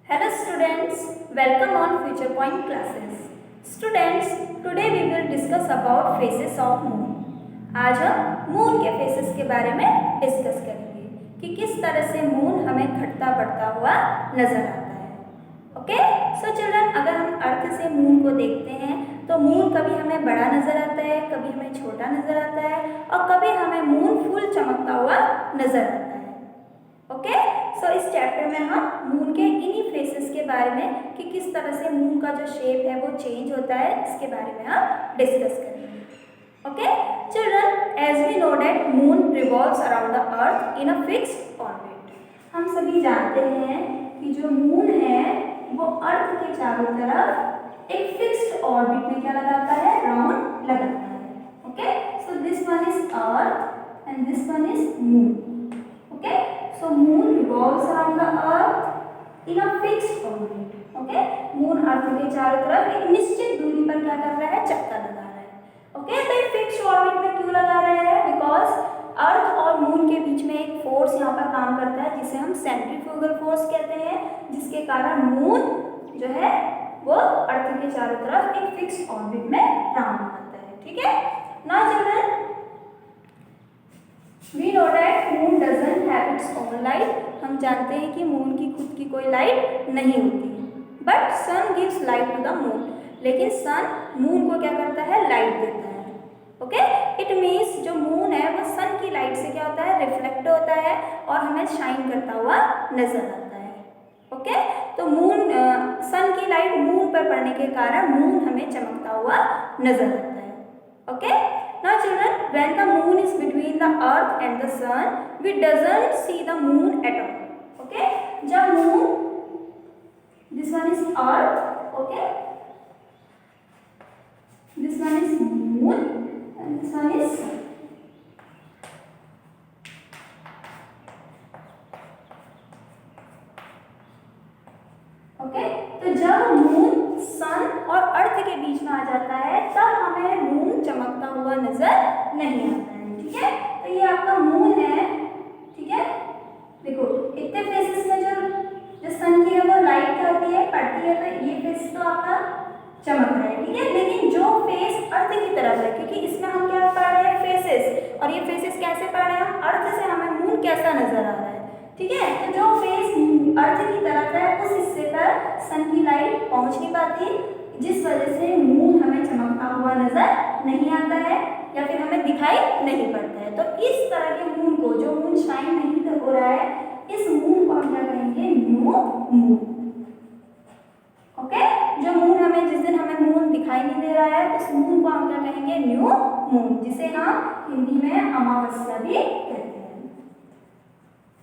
Hello students, welcome on Future Point classes. Students, today we will discuss about phases of moon. आज हम moon के faces के बारे में डिस्कस करेंगे कि किस तरह से मून हमें घटता बढ़ता हुआ नजर आता है. ओके, सो चिल्ड्रन, अगर हम अर्थ से मून को देखते हैं तो मून कभी हमें बड़ा नजर आता है, कभी हमें छोटा नजर आता है और कभी हमें मून फुल चमकता हुआ नजर आता है. ओके, सो इस चैप्टर में हम मून के इन्हीं फेसेस के बारे में कि किस तरह से मून का जो शेप है वो चेंज होता है, इसके बारे में हम डिस्कस करेंगे. Okay children, as we know that moon revolves around the earth in a fixed orbit. हम सभी जानते हैं कि जो मून है वो अर्थ के चारों तरफ एक फिक्स्ड ऑर्बिट में क्या लगाता है, राउंड लगाता है. Okay, so this one is earth and this one is moon. Okay, so moon revolves around the earth in a fixed orbit. Okay, moon अर्थ के चारों तरफ एक निश्चित दूरी पर क्या कर रहा है, चक्कर लगा रहा है. ओके, तो एक फिक्स्ड ऑर्बिट में क्यों लगा रहा है, बिकॉज अर्थ और मून के बीच में एक फोर्स यहाँ पर काम करता है जिसे हम सेंट्रीफ्यूगल फोर्स कहते हैं, जिसके कारण मून जो है वो अर्थ के चारों तरफ एक फिक्स्ड ऑर्बिट में राउंड करता है. ठीक है, now children, We know that moon doesn't have its own light. हम जानते हैं कि मून की खुद की कोई लाइट नहीं होती है. But sun gives light to the moon. लेकिन सन मून को क्या करता है, लाइट देता है. ओके, इट मीन्स जो मून है वो सन की लाइट से क्या होता है, रिफ्लेक्ट होता है और हमें शाइन करता हुआ नजर आता है. ओके, तो मून सन की लाइट मून पर पड़ने के कारण मून हमें चमकता हुआ नजर आता है. Okay, now children, when the moon is between the earth and the sun, we doesn't see the moon at all. Okay, जब moon, this one is earth, okay, this one is moon and this one is sun. Okay, तो जब moon sun और अर्थ के बीच में आ जाता है तब हमें मून चमकता हुआ नजर नहीं आता है. ठीक है, तो ये आपका मून है. ठीक है, देखो इतने फेसेस में जो सन की है वो लाइट क्या होती है, पड़ती है, तो ये फेस तो आपका चमक रहा है. ठीक है, लेकिन जो फेस अर्थ की तरफ है, क्योंकि इसमें हम क्या पढ़ रहे हैं, फेसेस, और ये फेसेस कैसे पढ़ रहे हैं हम, अर्थ से हमें मून कैसा नजर आ रहा है. ठीक है, तो जो फेस अर्थ की तरफ है उस हिस्से पर सन की लाइट पहुंच नहीं पाती, जिस वजह से मून हमें चमकता हुआ नजर नहीं आता है या फिर हमें दिखाई नहीं पड़ता है. तो इस तरह के मून को, जो मून शाइन नहीं हो रहा है, इस मून को हम क्या कहेंगे, न्यू मून. ओके, जो मून हमें, जिस दिन हमें मून दिखाई नहीं दे रहा है उस मून को हम क्या कहेंगे, न्यू मून, जिसे हम हिंदी में अमावस्या भी कहते हैं.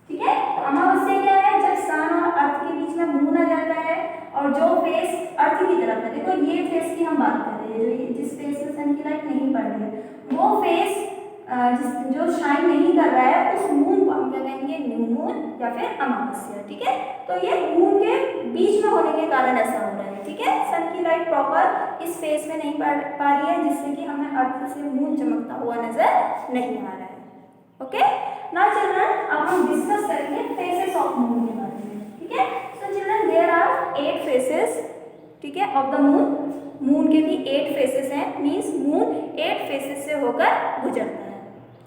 ठीक है, तो अमावस्या क्या है, जब सन और अर्थ के बीच में मून आ जाता है और जो फेस अर्थ की तरफ है, देखो ये फेस की हम बात कर रहे हैं, जो जिस फेस में सन की लाइट नहीं पड़ रही है, वो फेस जो शाइन नहीं कर रहा है उस मून को हम क्या कहेंगे, न्यू मून या फिर अमावस्या. ठीक है, तो ये मून के बीच में होने के कारण ऐसा हो रहा है. ठीक है, सन की लाइट प्रॉपर इस फेस में नहीं पा रही है, जिससे कि हमें अर्थ से मून चमकता हुआ नजर नहीं आ रहा है. ओके, नाउ चिल्ड्रन, अब हम डिस्कस करेंगे फेसेस ऑफ मून के बारे में. ठीक है, so children, there are 8 phases. ठीक है, ऑफ द मून. मून के भी 8 फेसेस हैं, मींस मून 8 फेसेस से होकर गुजरता है.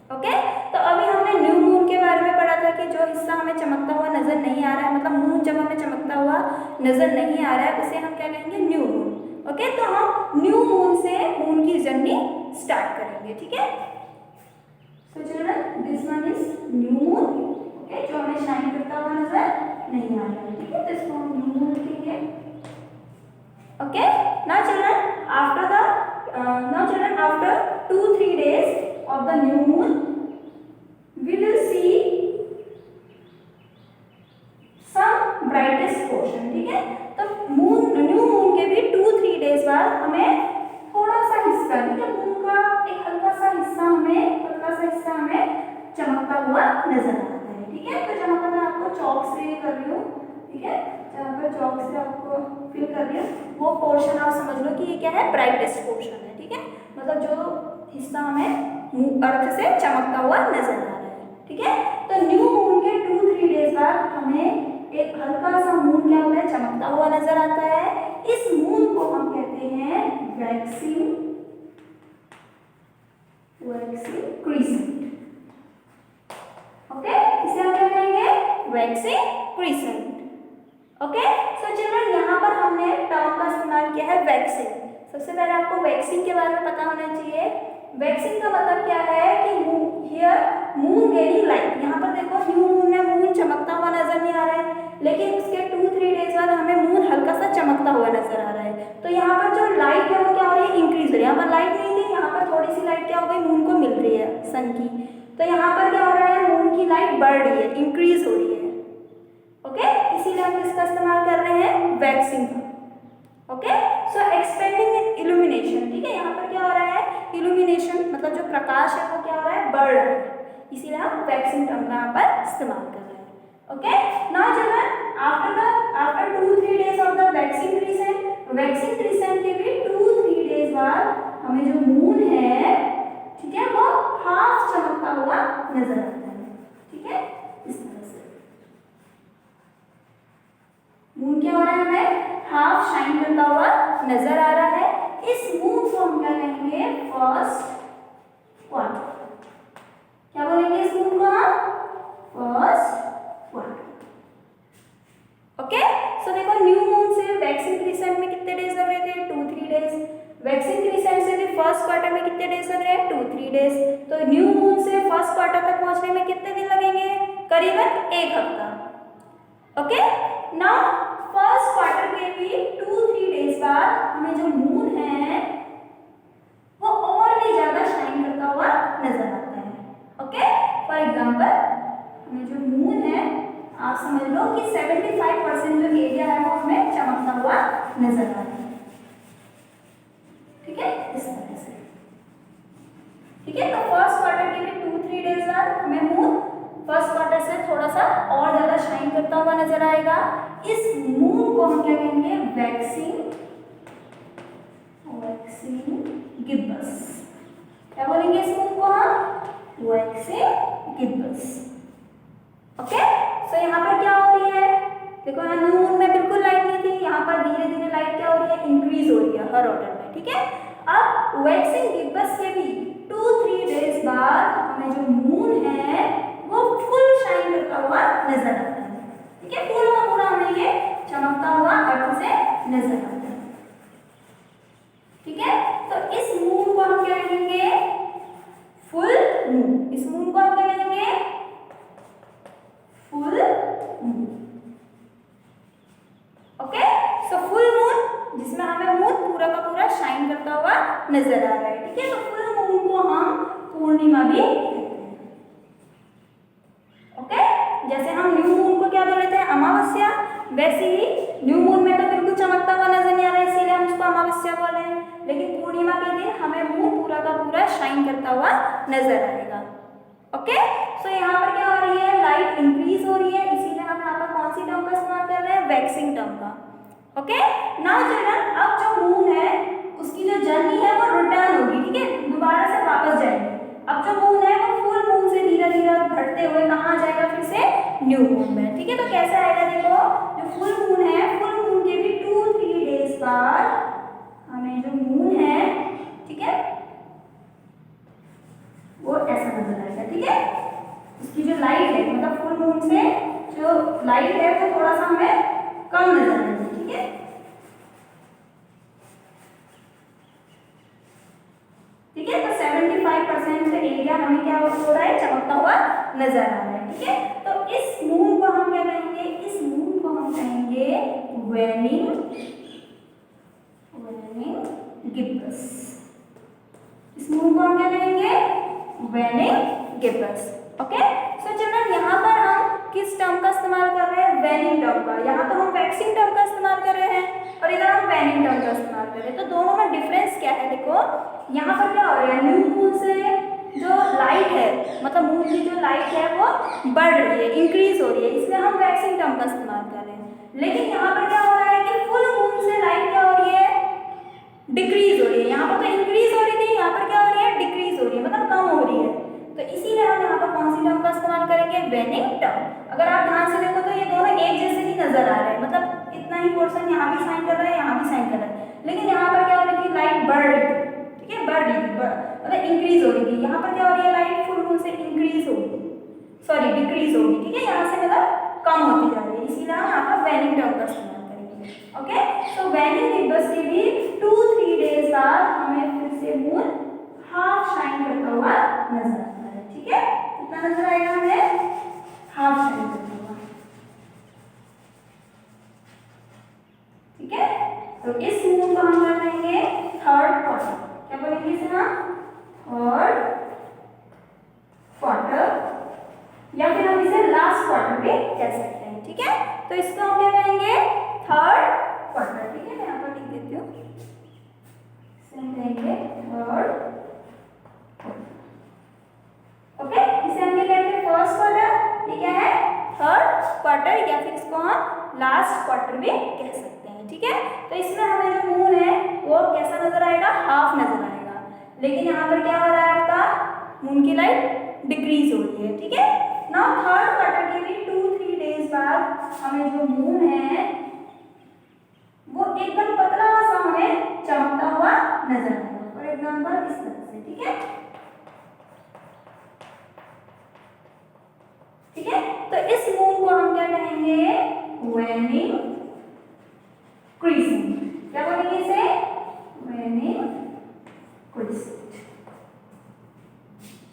ओके, तो अभी हमने न्यू मून के बारे में पढ़ा था कि जो हिस्सा हमें चमकता हुआ नजर नहीं आ रहा है, मतलब मून जब हमें चमकता हुआ नजर नहीं आ रहा है उसे हम क्या कहेंगे, न्यू मून. ओके, तो हम न्यू मून से मून की जर्नी स्टार्ट करेंगे. ठीक है, so children, this one is new moon. Okay, जो हमें शाइन करता हुआ नजर नहीं आ रहा है. ठीक है, तो इसको हम न्यू मून लिखेंगे. Okay, now children, after 2-3 days of the new moon, we will see some brightest portion. ठीक है, तो न्यू मून के भी 2-3 डेज बाद हमें थोड़ा सा हिस्सा, ठीक है, मून का एक हल्का सा हिस्सा हमें चमकता हुआ नजर आता है. ठीक है, तो जहाँ पर मैं आपको चौक से कर रही हूँ, ठीक है, जहाँ पर चौक से आपको फिल कर रही हूँ वो पोर्शन आप समझ लो कि ये क्या है, ब्राइटेस्ट पोर्शन है. ठीक है, मतलब जो हिस्सा हमें अर्थ से चमकता हुआ नजर आ रहा है. ठीक है, तो न्यू मून के 2-3 डेज बाद हमें एक हल्का सा मून क्या होता है, चमकता हुआ नजर आता है। इस मून को हम कहते हैं वैक्सिंग क्रिसेंट। ओके, इसे हम क्या कहेंगे, waxing crescent. Okay, so children यहाँ पर हमने टर्म का इस्तेमाल किया है वैक्सिंग। सबसे पहले आपको वैक्सिंग के बारे में पता होना चाहिए। वैक्सिंग का मतलब क्या है कि हियर मून गेनिंग लाइट। यहाँ पर देखो न्यू मून में मून चमकता हुआ नजर नहीं आ रहा है, लेकिन उसके 2-3 डेज बाद हमें मून हल्का सा चमकता हुआ नजर आ रहा है। तो यहाँ पर जो लाइट है वो क्या हो रही है, इंक्रीज हो रही है। यहाँ पर लाइट नहीं थी, यहाँ पर थोड़ी सी लाइट क्या हो गई, मून को मिल रही है सन की। तो यहाँ पर क्या हो रहा है, मून की लाइट बढ़ रही है, इंक्रीज हो रही है। ओके, इसीलिए हम इसका इस्तेमाल कर रहे हैं वैक्सिंग का। ओके, सो एक्सपेंडिंग इल्यूमिनेशन, ठीक है, यहाँ पर क्या हो रहा है, इल्यूमिनेशन मतलब जो प्रकाश है वो क्या हो रहा है, बढ़ रहा है। इसीलिए हम वैक्सिंग टर्म का यहाँ पर इस्तेमाल कर रहे हैं। Okay, now children after 2-3 days of the waxing crescent के भी 2-3 डेज बाद हमें जो मून है, ठीक है, वो हाफ चमकता हुआ नजर आता है। ठीक है, इस तरह से मून क्या हो रहा है, हमें हाफ शाइन करता हुआ नजर आ रहा है। इस मून को हम क्या कहेंगे, फर्स्ट क्वार्टर। क्या बोलेंगे इस मून को हम, फर्स्ट क्वार्टर। ओके, सो देखो न्यू मून से वैक्सिंग क्रिसेंट में कितने डेज लग रहे थे, 2-3 डेज। वैक्सिंग क्रिसेंट से भी फर्स्ट क्वार्टर में कितने डेज लग रहे हैं, 2-3 डेज। तो न्यू मून से फर्स्ट क्वार्टर तक पहुंचने में कितने दिन लगेंगे, करीबन 1 हफ्ता। ओके, नाउ फर्स्ट क्वार्टर के भी 2-3 डेज बाद हमें जो मून है वो और भी ज्यादा शाइन करता हुआ नजर आता है। ओके, फॉर एग्जांपल हमें जो मून है, आप समझ लो कि 75% जो एरिया है वो हमें चमकता हुआ नजर आ रहा है। ठीक है, इस तरह से। ठीक है, तो फर्स्ट क्वार्टर के भी 2-3 डेज बाद हमें मून फर्स्ट क्वार्टर से थोड़ा सा और ज्यादा शाइन करता हुआ नजर आएगा। इस मून को हम क्या कहेंगे, वैक्सिंग गिब्बस। क्या बोलेंगे इस मून को हम, वैक्सिंग गिब्बस। ओके, सो यहाँ पर क्या हो रही है, देखो यहाँ न्यू मून में बिल्कुल लाइट नहीं थी, यहाँ पर धीरे धीरे लाइट क्या हो रही है, इंक्रीज हो रही है हर ऑर्डर में। ठीक है, अब वैक्सिंग गिब्बस के भी 2-3 डेज बाद हमें जो मून है वो फुल शाइन करता हुआ नजर आता है। ठीक है, पूरा पूरा हमें ये चमकता हुआ अर्थ से नजर आता है। ठीक है, तो इस मून को हम क्या कहेंगे, फुल मून। इस मून को हम क्या कहेंगे, full moon. Okay, so full moon जिसमें हमें मून पूरा का पूरा शाइन करता हुआ नजर आ रहा है। ठीक है, तो फुल मून को हम पूर्णिमा भी कहते हैं। ओके, जैसे हम न्यू मून को क्या बोल रहे थे, अमावस्या, वैसे ही न्यू मून में तो बिल्कुल चमकता हुआ नजर नहीं आ रहा है, इसीलिए हम उसको अमावस्या बोले हैं। लेकिन पूर्णिमा के दिन हमें मून पूरा का पूरा शाइन करता हुआ नजर आएगा। ओके, सो यहाँ पर क्या हो रही है, लाइट इंक्रीज हो रही है, इसीलिए हम यहाँ पर कौन सी टर्म का इस्तेमाल कर रहे हैं, वैक्सिंग टर्म का। ओके, नाउ चिल्ड्रन, अब जो मून है उसकी जो जर्नी है वो रिटर्न होगी। ठीक है, दोबारा से वापस जाएगी। अब जो मून है वो फुल मून से धीरे धीरे घटते हुए कहाँ जाएगा, फिर से न्यू मून में। ठीक है, तो कैसे आएगा, देखो जो फुल मून है, फुल मून के भी 2-3 डेज बाद हमें जो मून है, ठीक है, वो ऐसा नजर आएगा। ठीक है, उसकी जो लाइट है, मतलब फुल मून से जो लाइट है वो थोड़ा सा हमें कम नजर आएगी। ठीक है, ठीक है, तो 75% एरिया हमें क्या हो रहा है, चमकता हुआ नजर आ रहा है। ठीक है, तो इस मून को हम क्या कहेंगे, इस मून को हम कहेंगे वैनिंग गिब्बस। इस मून को हम क्या कहेंगे, waning gibbous. Okay, so children यहाँ पर हम किस टर्म का इस्तेमाल कर रहे हैं, वैनिंग टर्म का। यहाँ तो हम वैक्सिंग टर्म का इस्तेमाल कर रहे हैं और इधर हम वैनिंग टर्म का इस्तेमाल कर रहे हैं। तो दोनों में डिफरेंस क्या है, देखो यहाँ पर क्या हो रहा है, न्यू मून से जो लाइट है, मतलब मून की जो लाइट है वो बढ़ रही है, इंक्रीज हो रही है, इसलिए हम वैक्सिंग टर्म का इस्तेमाल कर रहे हैं। लेकिन यहाँ पर क्या हो रहा है कि फुल मून से लाइट क्या हो रही है, डिक्रीज हो रही है। यहाँ पर तो इंक्रीज हो रही थी, यहाँ पर क्या हो रही है, डिक्रीज हो रही है, मतलब कम हो रही है। तो इसीलिए हम यहाँ पर कौन सी टर्म का इस्तेमाल करेंगे, वैनिंग टर्म। अगर आप ध्यान से देखो तो ये दोनों एक जैसे ही नजर आ रहे हैं, मतलब इतना ही पोर्शन यहाँ भी साइन कर रहा है, यहाँ भी साइन कर रहा है, लेकिन यहाँ पर क्या हो रही थी, लाइट बढ़ रही थी, ठीक है, बढ़ रही थी, मतलब इंक्रीज हो रही थी। यहाँ पर क्या हो रही है, लाइट फुल मून से इंक्रीज होगी, सॉरी डिक्रीज होगी, ठीक है, यहाँ से मतलब कम होती जा रही है, इसीलिए हम यहाँ पर वैनिंग टर्म का इस्तेमाल करेंगे। ओके, सो वैनिंग दिवस से भी 2-3 डेज बाद हमें फिर से मून हाफ शाइन करता हुआ नजर आता है, ठीक है, कितना नजर आएगा हमें, हाफ शाइन करता हुआ, ठीक है। तो इस मून को हम कर देंगे थर्ड क्वार्टर, क्या बोलेंगे इसे हम, थर्ड क्वार्टर, या फिर हम इसे लास्ट क्वार्टर भी कह सकते हैं, ठीक है। तो इसको हम क्या कहेंगे, थर्ड क्वार्टर, ठीक है, मैं यहाँ पर लिख देती हूँ, इसे हम कहेंगे थर्ड, ओके, इसे हम क्या कहते हैं, फर्स्ट क्वार्टर, ये क्या है, थर्ड क्वार्टर, या फिर इसको हम लास्ट क्वार्टर भी कह सकते हैं, ठीक है। तो इसमें हमें जो मून है वो कैसा नजर आएगा, हाफ नजर आएगा, लेकिन यहाँ पर क्या हो रहा है, आपका मून की लाइट डिक्रीज हो रही है, ठीक है। नाउ थर्ड क्वार्टर के भी 2-3 डेज बाद हमें जो मून है वो एकदम पतला सा हमें चमकता हुआ नजर आएगा, फॉर एग्जाम्पल इस तरह से, ठीक है, ठीक है। तो इस मून को हम क्या कहेंगे, वैनिंग क्रिसेंट, क्या बोलेंगे इसे, waning crescent,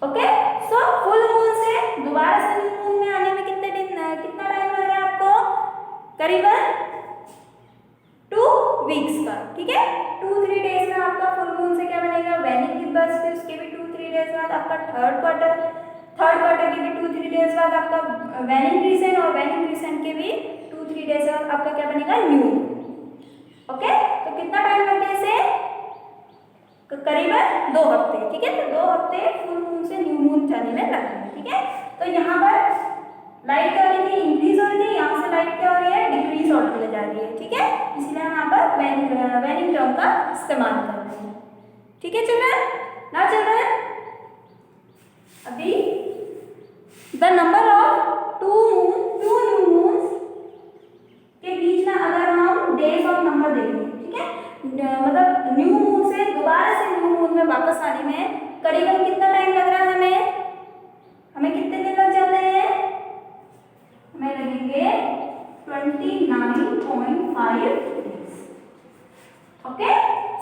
okay. So full moon से दोबारा से न्यू मून में आने में कितना टाइम लग रहा है आपको, करीबन 2 वीक्स का, ठीक है, 2-3 डेज में आपका फुल मून से क्या बनेगा, वैनिंग गिब्बस, फिर उसके भी 2-3 डेज बाद आपका थर्ड क्वार्टर के भी 2-3 डेज बाद आपका वैनिंग क्रिसेंट, और वैनिंग क्रिसेंट के भी 2-3 डेज बाद आपका क्या बनेगा, न्यू। ओके, तो कितना टाइम लगता है इसे, करीबन 2 हफ्ते, ठीक है। तो 2 हफ्ते फुल मून से न्यू मून जाने में लगते हैं, ठीक है। तो यहाँ पर लाइट क्या हो रही थी, इंक्रीज हो रही थी, यहाँ से लाइट क्या हो रही है, डिक्रीज होती जा रही है, ठीक है, इसलिए हम यहाँ पर वैनिंग टर्म का इस्तेमाल कर रहे हैं, ठीक है चिल्ड्रन। ना चिल्ड्रन, अभी the number of 2 new moons के बीच में अगर हम डेज ऑफ नंबर देखें, ठीक है, मतलब न्यू मून से दोबारा से न्यू मून में वापस आने में करीबन कितना टाइम लग रहा है, हमें कितने दिन लग जाते हैं, हमें लगेंगे 29.5 डेज, ओके।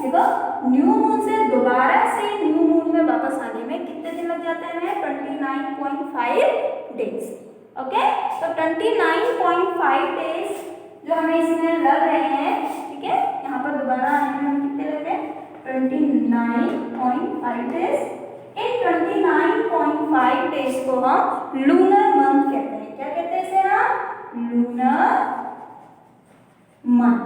देखो, न्यू मून से दोबारा से न्यू मून में वापस आने में कितने दिन लग जाते हैं, 29.5 डेज, ओके। तो 29.5 डेज जो हमें इसमें लग रहे हैं, ठीक है, यहाँ पर दोबारा आने में हम कितने लग रहे हैं, 29.5 डेज। इन 29.5 डेज को हम लूनर मंथ कहते हैं, क्या कहते हैं इसे हम, लूनर मंथ,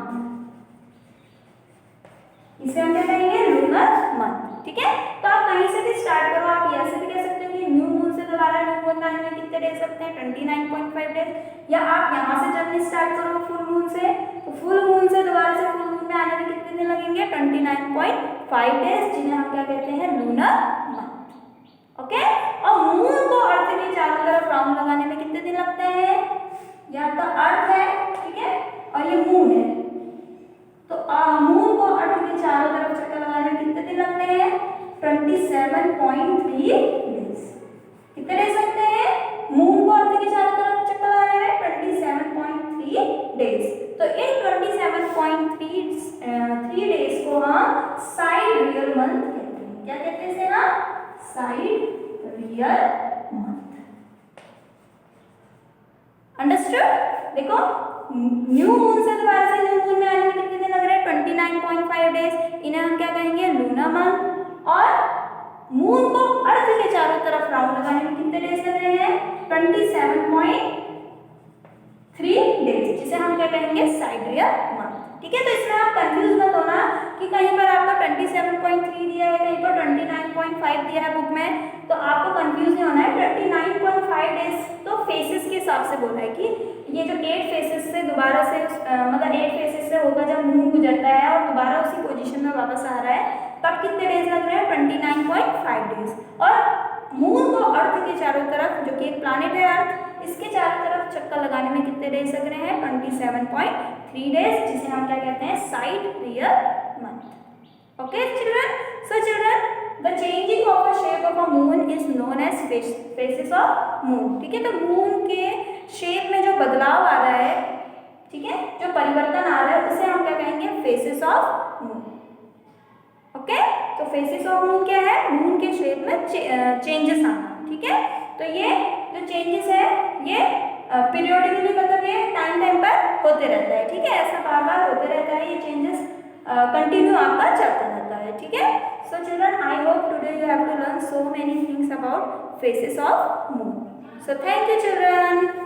इसे हम क्या कहेंगे, लूनर मंथ, ठीक है। तो आप कहीं से भी स्टार्ट करो, आप ऐसे भी कह सकते हो कि न्यू मून से दोबारा न्यू मून आने में कितने डेज लगते हैं, 29.5 डेज, या आप यहाँ से जर्नी स्टार्ट करो फुल मून से, तो फुल मून से दोबारा से फुल मून में आने में कितने दिन लगेंगे, 29.5 डेज, जिन्हें हम क्या कहते हैं, लूनर मंथ, ओके। और मून को अर्थ के चारों तरफ राउंड लगाने में कितने दिन लगते हैं, ये आपका अर्थ है, ठीक है, और ये मून है, तो मून को अर्थ के चारों तरफ चक्कर लगाने में कितने दिन लगते हैं, 27.3 डेज, कितने डेज लगते हैं, मून को अर्थ के चारों तरफ चक्कर लगाने में 27.3 डेज। तो इन 27.3 डेज को हम साइड रियल मंथ कहते हैं, क्या कहते हैं इसे हम, साइड रियल मंथ, अंडरस्टूड। देखो, न्यू मून से दोबारा से न्यू मून में आने में कितने दिन लग रहे हैं, 29.5 डेज, इन्हें हम क्या कहेंगे, लूनर मंथ। और मून को अर्थ के चारों तरफ राउंड लगाने में कितने डेज लग रहे हैं, 27.3 डेज, जिसे हम क्या कहेंगे, साइड रियल मंथ, ठीक है। तो इसमें आप कंफ्यूज मत होना कि कहीं पर आपका 27.3 दिया है, कहीं पर 29.5 दिया है बुक में, तो आपको कंफ्यूज नहीं होना है। 29.5 डेज तो फेसेस के हिसाब से बोला है कि ये जो 8 फेसेस से दोबारा से मतलब 8 फेसेस से होगा जब मून गुजरता है और दोबारा उसी पोजीशन में वापस आ रहा है, तब कितने डेज लग रहे हैं, 29.5 डेज। और मून को अर्थ के चारों तरफ, जो कि एक प्लैनेट है अर्थ, इसके चारों तरफ चक्कर लगाने में कितने डेज लग रहे हैं? 27.3 डेज, जिसे हम क्या कहते हैं? Sidereal month. Okay children, so children the changing of the shape of a moon is known as phases of moon. ठीक है, तो मून के शेप में जो बदलाव आ रहा है, ठीक है, जो परिवर्तन आ रहा है, उसे हम क्या कहेंगे? Faces of moon. ओके, तो फेसेस ऑफ मून क्या है? मून के शेप में चेंजेस आना। ठीक है, तो ये जो चेंजेस है ये पीरियोडिकली, मतलब ये टाइम पर होते रहता है। ठीक है, ऐसा बार बार होते रहता है, ये चेंजेस कंटिन्यू आपका चलता रहता है। ठीक है, so children I hope today you have to learn so many things about phases of moon. So thank you children.